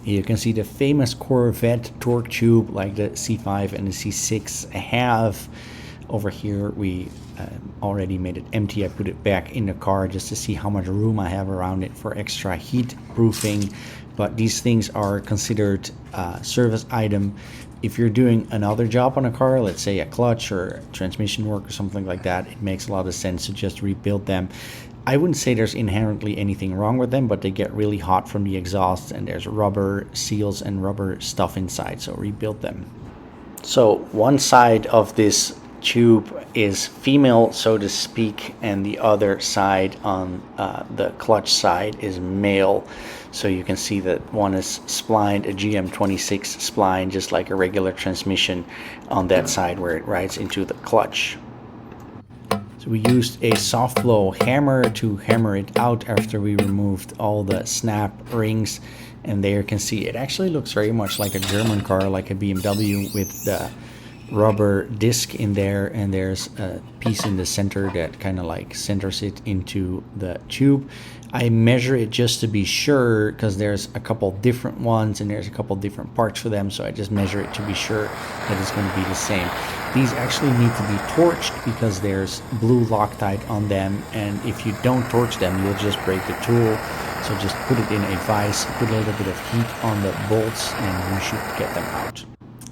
You can see the famous Corvette torque tube like the C5 and the C6 have. Over here we already made it empty. I put it back in the car just to see how much room I have around it for extra heat proofing. But these things are considered service item. If you're doing another job on a car, let's say a clutch or transmission work or something like that, it makes a lot of sense to just rebuild them. I wouldn't say there's inherently anything wrong with them, but they get really hot from the exhaust and there's rubber seals and rubber stuff inside, so rebuild them. So one side of this tube is female, so to speak, and the other side on the clutch side is male. So you can see that one is splined, a GM26 spline, just like a regular transmission on that side where it rides into the clutch. So we used a soft blow hammer to hammer it out after we removed all the snap rings. And there you can see it actually looks very much like a German car, like a BMW, with the rubber disc in there, and there's a piece in the center that kind of like centers it into the tube. I measure it just to be sure because there's a couple different ones and there's a couple different parts for them, so I just measure it to be sure that it's going to be the same. These actually need to be torched because there's blue Loctite on them, and if you don't torch them you'll just break the tool. So just put it in a vise, put a little bit of heat on the bolts, and you should get them out.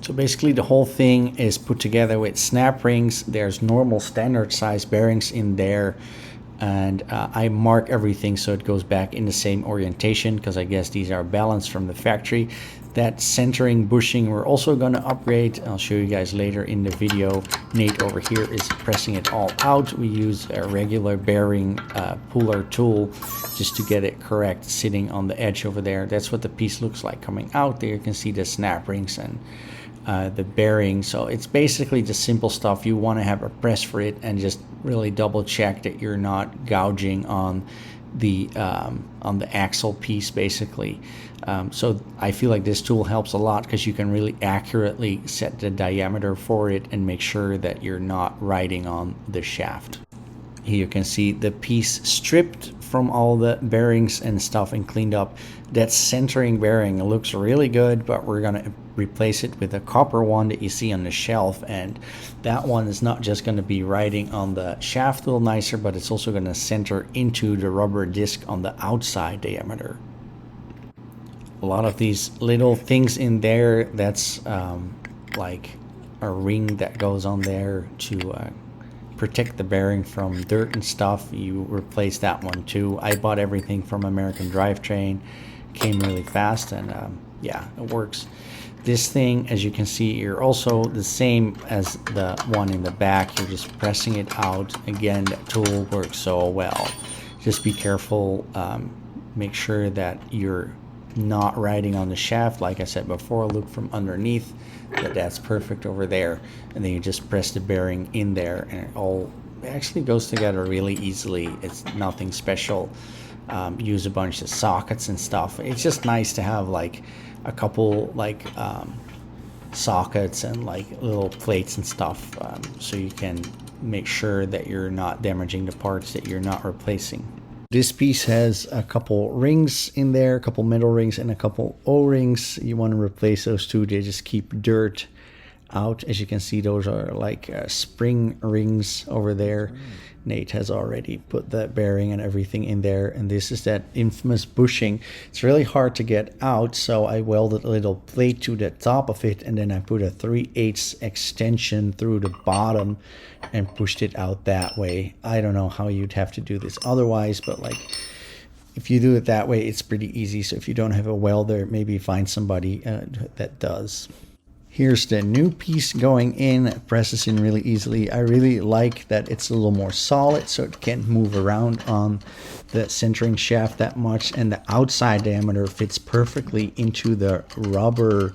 So basically the whole thing is put together with snap rings. There's normal standard size bearings in there, and I mark everything so it goes back in the same orientation because I guess these are balanced from the factory. That centering bushing we're also going to upgrade. I'll show you guys later in the video. Nate over here is pressing it all out. We use a regular bearing puller tool just to get it correct, sitting on the edge over there. That's what the piece looks like coming out. There you can see the snap rings and the bearing. So it's basically just simple stuff. You want to have a press for it and just really double check that you're not gouging on the axle piece basically. So I feel like this tool helps a lot because you can really accurately set the diameter for it and make sure that you're not riding on the shaft. Here you can see the piece stripped from all the bearings and stuff and cleaned up. That centering bearing looks really good, but we're gonna replace it with a copper one that you see on the shelf, and that one is not just going to be riding on the shaft a little nicer, but it's also going to center into the rubber disc on the outside diameter. A lot of these little things in there, that's like a ring that goes on there to protect the bearing from dirt and stuff. You replace that one too. I bought everything from American Drivetrain, came really fast, and yeah, it works. This thing, as you can see, you're also the same as the one in the back. You're just pressing it out. Again, that tool works so well. Just be careful. Make sure that you're not riding on the shaft. Like I said before, look from underneath. That's perfect over there. And then you just press the bearing in there, and it all actually goes together really easily. It's nothing special. Use a bunch of sockets and stuff. It's just nice to have like a couple like sockets and like little plates and stuff, so you can make sure that you're not damaging the parts that you're not replacing. This piece has a couple rings in there, a couple metal rings and a couple O-rings. You want to replace those two. They just keep dirt out. As you can see, those are like spring rings over there. Nate has already put the bearing and everything in there, and this is that infamous bushing. It's really hard to get out, so I welded a little plate to the top of it, and then I put a 3/8 extension through the bottom and pushed it out that way. I don't know how you'd have to do this otherwise, but like if you do it that way, it's pretty easy. So if you don't have a welder, maybe find somebody that does. Here's the new piece going in. It presses in really easily. I really like that it's a little more solid, so it can't move around on the centering shaft that much, and the outside diameter fits perfectly into the rubber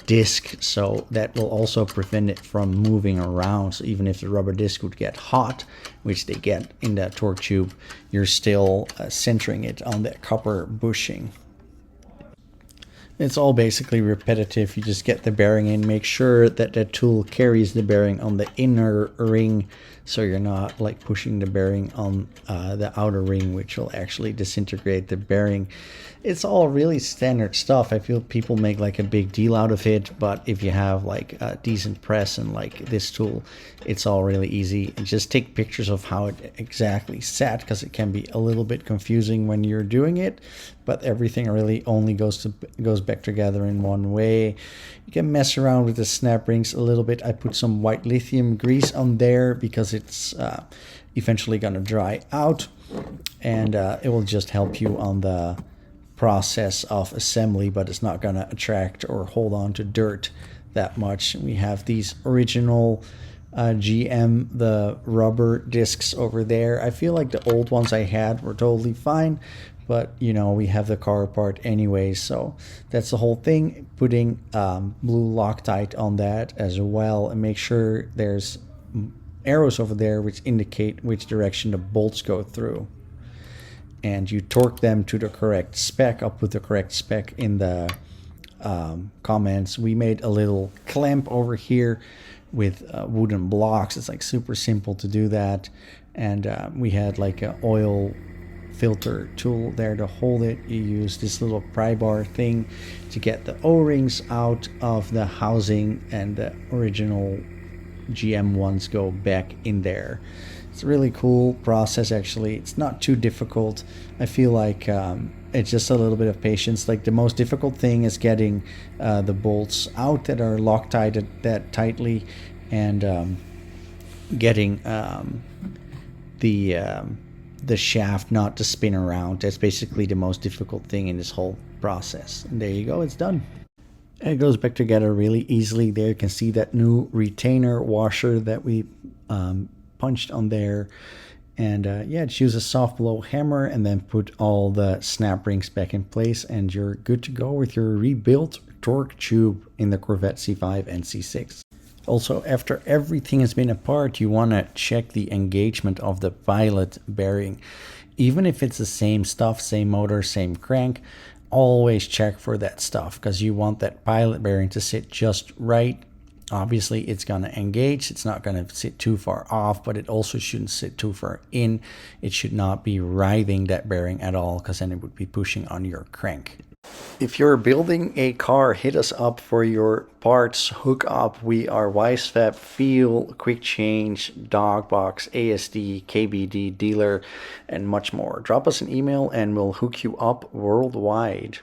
disc, so that will also prevent it from moving around. So even if the rubber disc would get hot, which they get in the torque tube, you're still centering it on that copper bushing. It's all basically repetitive. You just get the bearing in, make sure that the tool carries the bearing on the inner ring, so you're not like pushing the bearing on the outer ring, which will actually disintegrate the bearing. It's all really standard stuff. I feel people make like a big deal out of it, but if you have like a decent press and like this tool, it's all really easy. And just take pictures of how it exactly sat, because it can be a little bit confusing when you're doing it, but everything really only goes back together in one way. You can mess around with the snap rings a little bit. I put some white lithium grease on there because it's eventually gonna dry out, and it will just help you on the process of assembly, but it's not gonna attract or hold on to dirt that much. We have these original GM, the rubber discs over there. I feel like the old ones I had were totally fine, but you know, we have the car part anyway, so that's the whole thing. Putting blue Loctite on that as well, and make sure there's arrows over there which indicate which direction the bolts go through, and you torque them to the correct spec. I'll put the correct spec in the comments. We made a little clamp over here with wooden blocks. It's like super simple to do that, and we had like an oil filter tool there to hold it. You use this little pry bar thing to get the O-rings out of the housing, and the original GM ones go back in there. It's a really cool process, actually. It's not too difficult. I feel like it's just a little bit of patience. Like the most difficult thing is getting the bolts out that are Loctited that tightly, and getting the shaft not to spin around. That's basically the most difficult thing in this whole process. And there you go, it's done. And it goes back together really easily. There you can see that new retainer washer that we punched on there. And yeah, just use a soft blow hammer and then put all the snap rings back in place, and you're good to go with your rebuilt torque tube in the Corvette C5 and C6. Also, after everything has been apart, you want to check the engagement of the pilot bearing. Even if it's the same stuff, same motor, same crank, always check for that stuff, because you want that pilot bearing to sit just right. Obviously, it's going to engage. It's not going to sit too far off, but it also shouldn't sit too far in. It should not be writhing that bearing at all, because then it would be pushing on your crank. If you're building a car, hit us up for your parts hookup. We are Wisefab, Feal, Quick Change, Dogbox, ASD, KBD, dealer, and much more. Drop us an email and we'll hook you up worldwide.